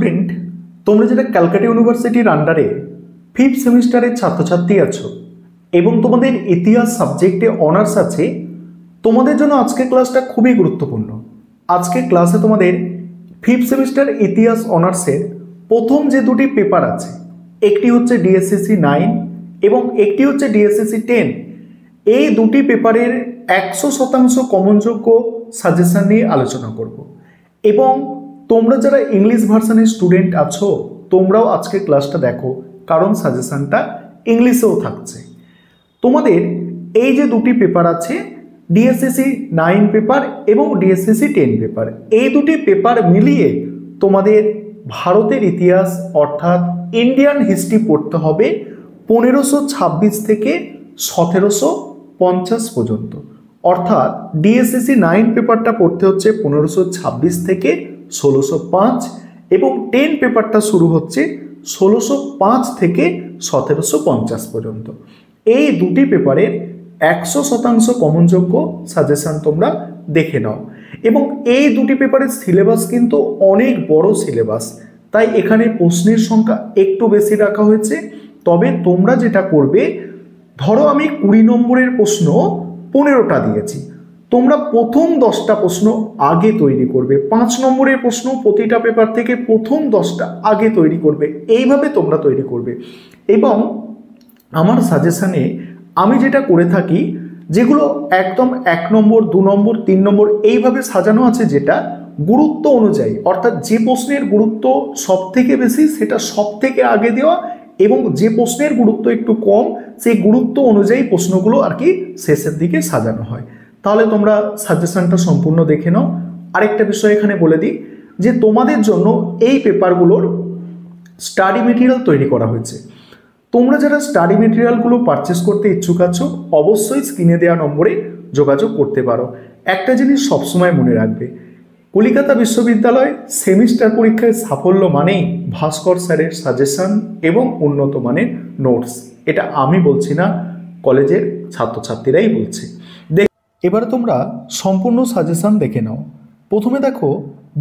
Student, তোমরা যারা ক্যালকাটা ইউনিভার্সিটির আন্ডারে 5th সেমিস্টারের ছাত্রছাত্রী আছো এবং তোমাদের ইতিহাস সাবজেক্টে অনার্স আছে, তোমাদের জন্য আজকের ক্লাসটা খুবই গুরুত্বপূর্ণ। আজকের ক্লাসে তোমাদের 5th সেমিস্টার ইতিহাস অনার্সের প্রথম যে দুটি পেপার আছে, একটি হচ্ছে ডিএসসিসি 9 এবং একটি হচ্ছে ডিএসসিসি 10। এই দুটি পেপারের 100% কমনযোগ্য সাজেশন নিয়ে আলোচনা করব এবং তোমরা যারা ইংলিশ ভার্সনের স্টুডেন্ট আছো তোমরাও আজকে ক্লাসটা দেখো, কারণ সাজেশনটা ইংলিশেও থাকছে। তোমাদের এই যে দুটি পেপার আছে, ডিএসসিসি 9 পেপার এবং ডিএসসিসি 10 পেপার, এই দুটি পেপার মিলিয়ে তোমাদের ভারতের ইতিহাস অর্থাৎ ইন্ডিয়ান হিস্ট্রি পড়তে হবে 1526 থেকে 1750 পর্যন্ত। অর্থাৎ ডিএসসিসি 9 পেপারটা পড়তে হচ্ছে 1526 থেকে 1605 এবং 10 পেপারটা শুরু হচ্ছে 1605 থেকে 1750 পর্যন্ত। এই দুটি পেপারের 100% কমনযোগ্য সাজেশন তোমরা দেখে নাও এবং এই দুটি পেপারের সিলেবাস কিন্তু অনেক বড় সিলেবাস, তাই এখানে প্রশ্নের সংখ্যা একটু বেশি রাখা হয়েছে। তবে তোমরা যেটা করবে, ধরো আমি 20 নম্বরের প্রশ্ন 15টা দিয়েছি, তোমরা প্রথম 10টা প্রশ্ন আগে তৈরি করবে, 5 নম্বরের প্রশ্ন প্রতিটা পেপার থেকে প্রথম 10টা আগে তৈরি করবে, এইভাবে তোমরা তৈরি করবে। এবং আমার সাজেশনে আমি যেটা করে থাকি, যেগুলো একদম 1 নম্বর 2 নম্বর 3 নম্বর এইভাবে সাজানো আছে, যেটা গুরুত্ব অনুযায়ী, অর্থাৎ যে প্রশ্নের গুরুত্ব সব থেকে বেশি সেটা সব থেকে আগে দেওয়া এবং যে প্রশ্নের গুরুত্ব একটু কম সেই গুরুত্ব অনুযায়ী প্রশ্নগুলো আর কি শেষের দিকে সাজানো হয়। তাহলে তোমরা সাজেশনটা সম্পূর্ণ দেখে নাও। আরেকটা বিষয় এখানে বলে দিই যে তোমাদের জন্য এই পেপারগুলোর স্টাডি মেটেরিয়াল তৈরি করা হয়েছে। তোমরা যারা স্টাডি মেটেরিয়ালগুলো পারচেস করতে ইচ্ছুক আছো অবশ্যই স্ক্রিনে দেওয়া নম্বরে যোগাযোগ করতে পারো। একটা জিনিস সবসময় মনে রাখবে, কলিকাতা বিশ্ববিদ্যালয় সেমিস্টার পরীক্ষায় সাফল্য মানেই ভাস্কর স্যারের সাজেশন এবং উন্নত মানের নোটস। এটা আমি বলছি না, কলেজের ছাত্রছাত্রীরাই বলছে। এবার তোমরা সম্পূর্ণ সাজেশন দেখে নাও। প্রথমে দেখো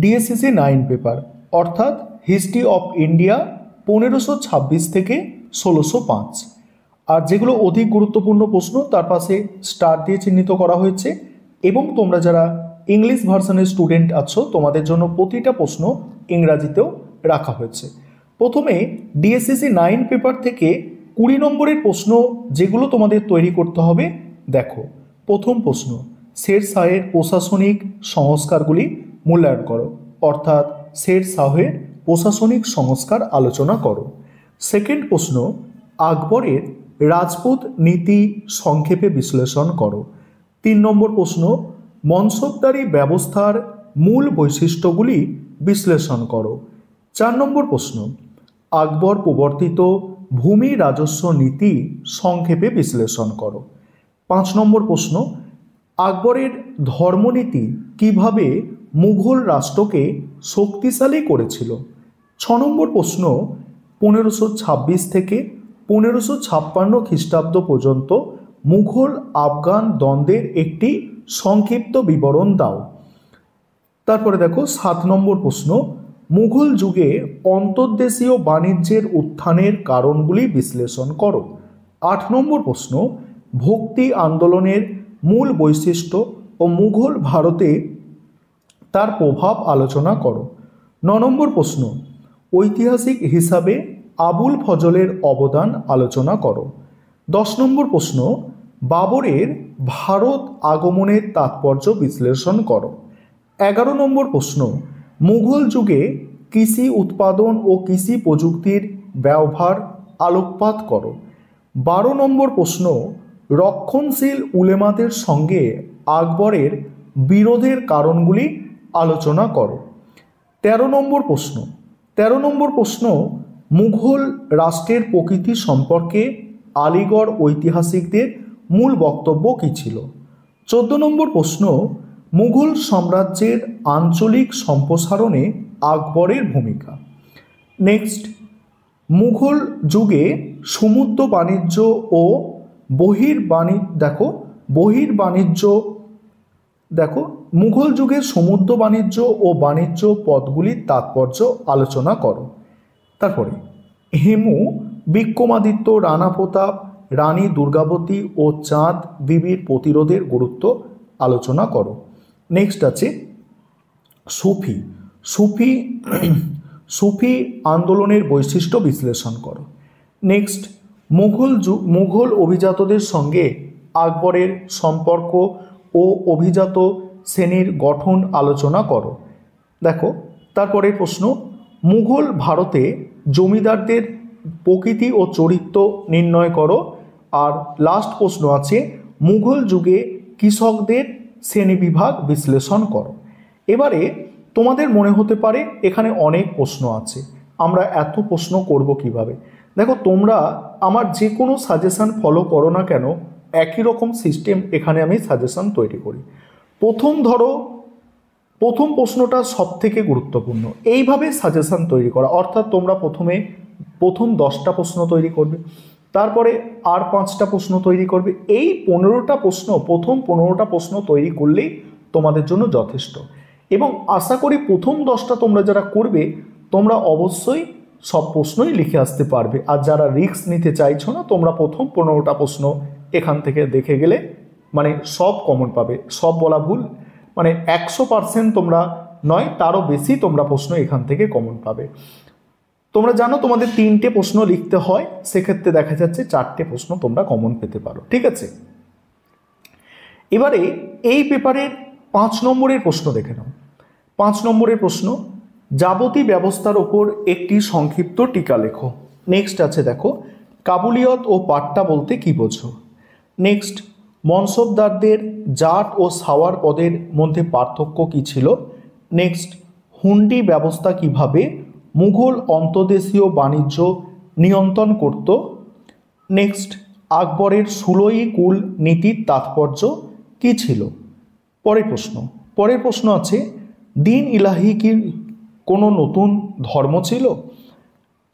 ডিএসসিসি 9 পেপার অর্থাৎ হিস্ট্রি অফ ইন্ডিয়া 1526 থেকে 1605, আর যেগুলো অধিক গুরুত্বপূর্ণ প্রশ্ন তার পাশে স্টার দিয়ে চিহ্নিত করা হয়েছে। এবং তোমরা যারা ইংলিশ ভার্সনের স্টুডেন্ট আছো তোমাদের জন্য প্রতিটা প্রশ্ন ইংরাজিতেও রাখা হয়েছে। প্রথমে ডিএসসিসি 9 পেপার থেকে 20 নম্বরের প্রশ্ন যেগুলো তোমাদের তৈরি করতে হবে, দেখো। প্রথম প্রশ্ন, শের শাহের প্রশাসনিক সংস্কারগুলি মূল্যায়ন করো, অর্থাৎ শের শাহের প্রশাসনিক সংস্কার আলোচনা করো। সেকেন্ড প্রশ্ন, আকবরের রাজপুত নীতি সংক্ষেপে বিশ্লেষণ করো। 3 নম্বর প্রশ্ন, মনসবদারি ব্যবস্থার মূল বৈশিষ্ট্যগুলি বিশ্লেষণ করো। 4 নম্বর প্রশ্ন, আকবর প্রবর্তিত ভূমি রাজস্ব নীতি সংক্ষেপে বিশ্লেষণ করো। 5 নম্বর প্রশ্ন, আকবরের ধর্মনীতি কিভাবে মুঘল রাষ্ট্রকে শক্তিশালী করেছিল। 6 নম্বর প্রশ্ন, 1526 থেকে 1556 খ্রিস্টাব্দ পর্যন্ত মুঘল আফগান দ্বন্দ্বের একটি সংক্ষিপ্ত বিবরণ দাও। তারপরে দেখো 7 নম্বর প্রশ্ন, মুঘল যুগে অন্তর্দেশীয় বাণিজ্যের উত্থানের কারণগুলি বিশ্লেষণ করো। 8 নম্বর প্রশ্ন, ভক্তি আন্দোলনের মূল বৈশিষ্ট্য ও মুঘল ভারতে তার প্রভাব আলোচনা করো। 9 নম্বর প্রশ্ন, ঐতিহাসিক হিসাবে আবুল ফজলের অবদান আলোচনা করো। 10 নম্বর প্রশ্ন, বাবরের ভারত আগমনের তাৎপর্য বিশ্লেষণ করো। 11 নম্বর প্রশ্ন, মুঘল যুগে কৃষি উৎপাদন ও কৃষি প্রযুক্তির ব্যবহার আলোকপাত করো। 12 নম্বর প্রশ্ন, রক্ষণশীল উলেমাদের সঙ্গে আকবরের বিরোধের কারণগুলি আলোচনা করো। 13 নম্বর প্রশ্ন, মুঘল রাষ্ট্রের প্রকৃতি সম্পর্কে আলিগড় ঐতিহাসিকদের মূল বক্তব্য কী ছিল। 14 নম্বর প্রশ্ন, মুঘল সাম্রাজ্যের আঞ্চলিক সম্প্রসারণে আকবরের ভূমিকা। নেক্সট, মুঘল যুগে সমুদ্র বাণিজ্য ও বহির্বাণিজ্য মুঘল যুগের সমুদ্র বাণিজ্য ও বাণিজ্য পথগুলির তাৎপর্য আলোচনা করো। তারপরে হেমু, বিক্রমাদিত্য, রানা প্রতাপ, রানী দুর্গাবতী ও চাঁদ বিবির প্রতিরোধের গুরুত্ব আলোচনা করো। নেক্সট আছে সুফি সুফি সুফি আন্দোলনের বৈশিষ্ট্য বিশ্লেষণ করো। নেক্সট মুঘল অভিজাতদের সঙ্গে আকবরের সম্পর্ক ও অভিজাত শ্রেণীর গঠন আলোচনা করো। দেখো তারপরের প্রশ্ন, মুঘল ভারতে জমিদারদের প্রকৃতি ও চরিত্র নির্ণয় করো। আর লাস্ট প্রশ্ন আছে মুঘল যুগে কৃষকদের শ্রেণীবিভাগ বিশ্লেষণ করো। এবারে তোমাদের মনে হতে পারে এখানে অনেক প্রশ্ন আছে, আমরা এত প্রশ্ন করব কিভাবে? দেখো তোমরা আমার যে কোনো সাজেশান ফলো করো না কেন, একই রকম সিস্টেম এখানে আমি সাজেশান তৈরি করি। প্রথম প্রশ্নটা সব থেকে গুরুত্বপূর্ণ, এইভাবে সাজেশান তৈরি করা, অর্থাৎ তোমরা প্রথম 10টা প্রশ্ন তৈরি করবে, তারপরে আর 5টা প্রশ্ন তৈরি করবে, এই 15টা প্রশ্ন, প্রথম 15টা প্রশ্ন তৈরি করলেই তোমাদের জন্য যথেষ্ট। এবং আশা করি প্রথম 10টা তোমরা যারা করবে তোমরা অবশ্যই সব প্রশ্নই লিখে আসতে পারবে। আর যারা রিস্ক নিতে চাইছো না, তোমরা প্রথম 15টা প্রশ্ন এখান থেকে দেখে গেলে মানে সব কমন পাবে। সব বলা ভুল, মানে 100% তোমরা নয়, তারও বেশি তোমরা প্রশ্ন এখান থেকে কমন পাবে। তোমরা জানো তোমাদের 3টে প্রশ্ন লিখতে হয়, সেক্ষেত্রে দেখা যাচ্ছে 4টে প্রশ্ন তোমরা কমন পেতে পারো। ঠিক আছে, এবারে এই পেপারের 5 নম্বরের প্রশ্ন দেখে নাও। 5 নম্বরের প্রশ্ন, যাবতীয় ব্যবস্থার ওপর একটি সংক্ষিপ্ত টিকা লেখো। নেক্সট আছে দেখো, কাবুলিয়ত ও পাট্টা বলতে কি বোঝো? নেক্সট, মনসবদারদের জাট ও সাওয়ার পদের মধ্যে পার্থক্য কী ছিল? নেক্সট, হুন্ডি ব্যবস্থা কিভাবে মুঘল অন্তর্দেশীয় বাণিজ্য নিয়ন্ত্রণ করত? নেক্সট, আকবরের সুলয়ী কুল নীতির তাৎপর্য কী ছিল? পরের প্রশ্ন আছে, দিন ইলাহি কি কোনো নতুন ধর্ম ছিল?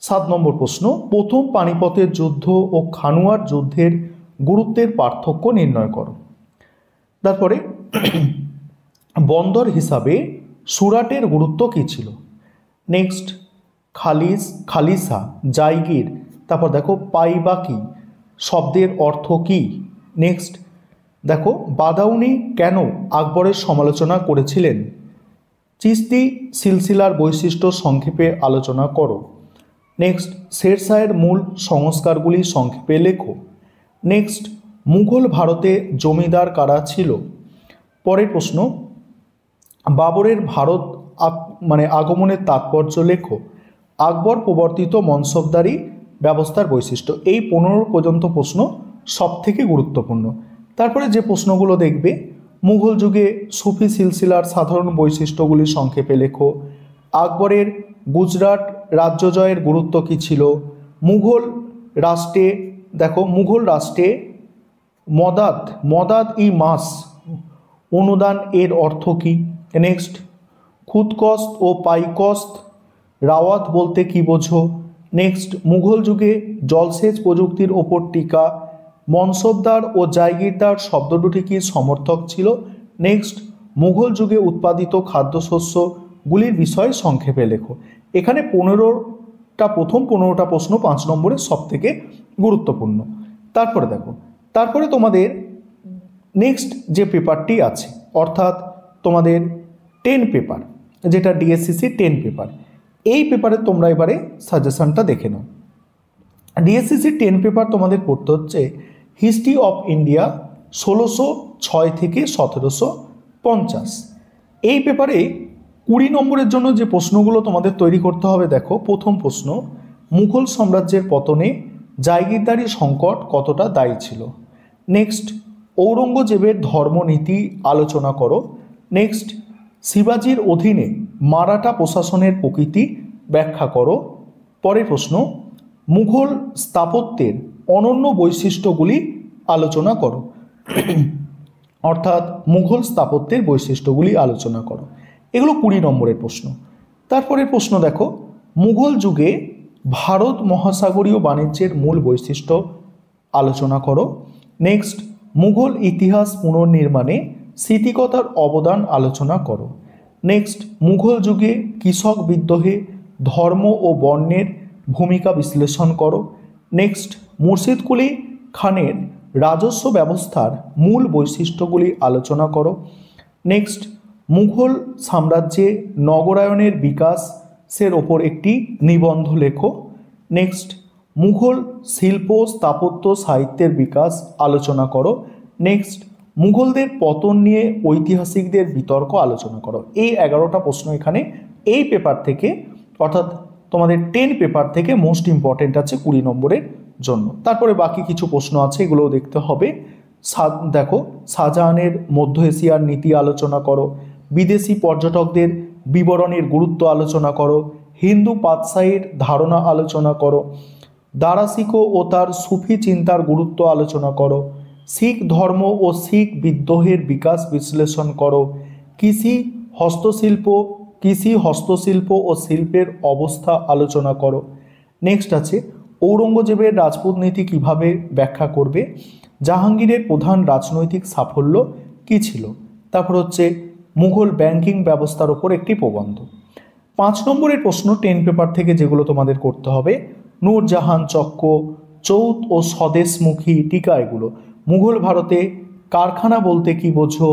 7 নম্বর প্রশ্ন, প্রথম পানিপথের যুদ্ধ ও খানুয়ার যুদ্ধের গুরুত্বের পার্থক্য নির্ণয় করো। তারপরে বন্দর হিসাবে সুরাটের গুরুত্ব কী ছিল? নেক্সট, খালিসা, জায়গির, তারপর দেখো পাইবাকি শব্দের অর্থ কী? নেক্সট দেখো, বাদাউনি কেন আকবরের সমালোচনা করেছিলেন? চিশতি সিলসিলার বৈশিষ্ট্য সংক্ষেপে আলোচনা করো। নেক্সট, শেরশাহের মূল সংস্কারগুলি সংক্ষেপে লেখো। নেক্সট, মুঘল ভারতে জমিদার কারা ছিল? পরের প্রশ্ন, বাবরের ভারত আগমনের তাৎপর্য লেখো। আকবর প্রবর্তিত মনসবদারি ব্যবস্থার বৈশিষ্ট্য। এই 15 পর্যন্ত প্রশ্ন সব থেকে গুরুত্বপূর্ণ। তারপরে যে প্রশ্নগুলো দেখবে, মুঘল যুগে সুফি সিলসিলার সাধারণ বৈশিষ্ট্যগুলি সংক্ষেপে লেখো। আকবরের গুজরাট রাজ্য জয়ের গুরুত্ব কী ছিল? মুঘল রাষ্ট্রে মদাদ ই মাস অনুদান এর অর্থ কী? নেক্সট, খুদকস্ত ও পাইকস্ত রাওয়াত বলতে কী বোঝো? নেক্সট, মুঘল যুগে জলসেচ প্রযুক্তির ওপর টিকা। মনসবদার ও জায়গিরদার শব্দ দুটি কি সমর্থক ছিল? নেক্সট, মুঘল যুগে উৎপাদিত খাদ্যশস্যগুলির বিষয়ে সংক্ষেপে লেখো। এখানে প্রথম 15টা প্রশ্ন 5 নম্বরের সব থেকে গুরুত্বপূর্ণ। তারপরে তোমাদের নেক্সট যে পেপারটি আছে, অর্থাৎ তোমাদের 10 পেপার, যেটা ডিএসসিসি 10 পেপার, এই পেপারে তোমরা এবারে সাজেশনটা দেখে নাও। ডিএসসিসি 10 পেপার তোমাদের পড়তে হচ্ছে হিস্ট্রি অফ ইন্ডিয়া 1606 থেকে 1750। এই পেপারে 20 নম্বরের জন্য যে প্রশ্নগুলো তোমাদের তৈরি করতে হবে, দেখো প্রথম প্রশ্ন, মুঘল সাম্রাজ্যের পতনে জায়গিরদারি সংকট কতটা দায়ী ছিল? নেক্সট, ঔরঙ্গজেবের ধর্মনীতি আলোচনা করো। নেক্সট, শিবাজির অধীনে মারাঠা প্রশাসনের প্রকৃতি ব্যাখ্যা করো। পরের প্রশ্ন, মুঘল স্থাপত্যের অনন্য বৈশিষ্ট্যগুলি আলোচনা করো। অর্থাৎ মুঘল স্থাপত্যের বৈশিষ্ট্যগুলি আলোচনা করো। এগুলো 20 নম্বরের প্রশ্ন। তারপরের প্রশ্ন দেখো, মুঘল যুগে ভারত মহাসাগরীয় বাণিজ্যের মূল বৈশিষ্ট্য আলোচনা করো। নেক্সট, মুঘল ইতিহাস পুনর্নির্মাণে স্মৃতিকতার অবদান আলোচনা করো। নেক্সট, মুঘল যুগে কৃষক বিদ্রোহে ধর্ম ও বর্ণের ভূমিকা বিশ্লেষণ করো। নেক্সট, মুর্শিদ কুলি খানের রাজস্ব ব্যবস্থার মূল বৈশিষ্ট্যগুলি আলোচনা করো। নেক্সট, মুঘল সাম্রাজ্যে নগরায়নের বিকাশের ওপর একটি নিবন্ধ লেখো। নেক্সট, মুঘল শিল্প স্থাপত্য সাহিত্যের বিকাশ আলোচনা করো। নেক্সট, মুঘলদের পতন নিয়ে ঐতিহাসিকদের বিতর্ক আলোচনা করো। এই 11টা প্রশ্ন এখানে এই পেপার থেকে, অর্থাৎ তোমাদের 10 পেপার থেকে মোস্ট ইম্পর্টেন্ট আছে 20 নম্বরের জন্য। তারপরে বাকি কিছু প্রশ্ন আছে, এগুলোও দেখতে হবে। দেখো, শাহজাহানের মধ্য এশিয়ার নীতি আলোচনা করো। বিদেশি পর্যটকদের বিবরণের গুরুত্ব আলোচনা করো। হিন্দু পাতশাহীর ধারণা আলোচনা করো। দারাশিকো ও তার সুফি চিন্তার গুরুত্ব আলোচনা করো। শিখ ধর্ম ও শিখ বিদ্রোহের বিকাশ বিশ্লেষণ করো। কৃষি হস্তশিল্প ও শিল্পের অবস্থা আলোচনা করো। নেক্সট আছে, ঔরঙ্গজেবের রাজপুত নীতি কীভাবে ব্যাখ্যা করবে? জাহাঙ্গীরের প্রধান রাজনৈতিক সাফল্য কী ছিল? তারপর হচ্ছে মুঘল ব্যাংকিং ব্যবস্থার ওপর একটি প্রবন্ধ। 5 নম্বরের প্রশ্ন 10 পেপার থেকে যেগুলো তোমাদের করতে হবে, নূরজাহান চক্র, চৌথ ও স্বদেশমুখী টিকা, এগুলো। মুঘল ভারতে কারখানা বলতে কি বোঝো?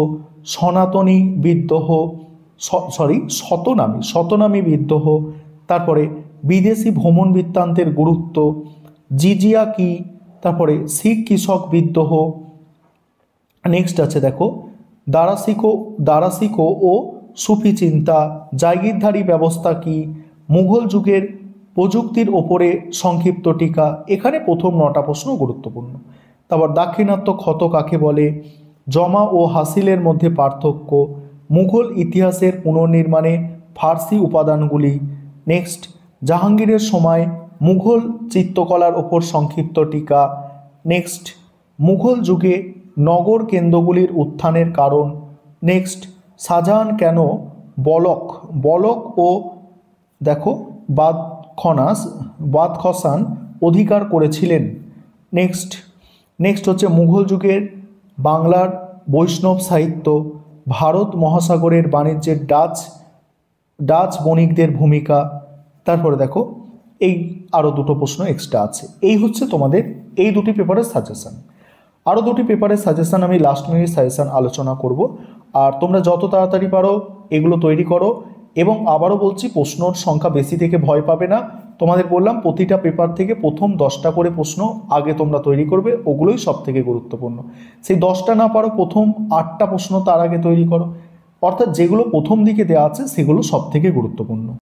সনাতনী বিদ্রোহ, শতনামী বিদ্রোহ। তারপরে বিদেশি ভ্রমণ বৃত্তান্তের গুরুত্ব, জিজিয়া কি? তারপরে শিখ কৃষক বিদ্রোহ। নেক্সট আছে দেখো, দারাশিকো ও সুফি চিন্তা, জাগিরদারি ব্যবস্থা কি? মুঘল যুগের প্রযুক্তির ওপরে সংক্ষিপ্ত টিকা। এখানে প্রথম 9টা প্রশ্ন গুরুত্বপূর্ণ। তারপর দাক্ষিণাত্য ক্ষত কাকে বলে? জমা ও হাসিলের মধ্যে পার্থক্য, মুঘল ইতিহাসের পুনর্নির্মাণে ফার্সি উপাদানগুলি। নেক্সট, জাহাঙ্গীরের সময় মুঘল চিত্রকলার ওপর সংক্ষিপ্ত টিকা। নেক্সট, মুঘল যুগে নগর কেন্দ্রগুলির উত্থানের কারণ। নেক্সট, শাহজাহান কেন বলক ও দেখো বাদখসান অধিকার করেছিলেন? নেক্সট হচ্ছে মুঘল যুগের বাংলার বৈষ্ণব সাহিত্য, ভারত মহাসাগরের বাণিজ্যের ডাচ বণিকদের ভূমিকা। তারপরে দেখো, এই আরও 2টো প্রশ্ন এক্সট্রা আছে। এই হচ্ছে তোমাদের এই 2টি পেপারের সাজেশান। আরও 2টি পেপারের সাজেশান আমি লাস্ট মিনিট সাজেশান আলোচনা করব। আর তোমরা যত তাড়াতাড়ি পারো এগুলো তৈরি করো। এবং আবারও বলছি, প্রশ্নর সংখ্যা বেশি থেকে ভয় পাবে না। তোমাদের বললাম প্রতিটা পেপার থেকে প্রথম 10টা করে প্রশ্ন আগে তোমরা তৈরি করবে, ওগুলোই সব থেকে গুরুত্বপূর্ণ। সেই 10টা না পারো প্রথম 8টা প্রশ্ন তার আগে তৈরি করো। অর্থাৎ যেগুলো প্রথম দিকে দেওয়া আছে সেগুলো সব থেকে গুরুত্বপূর্ণ।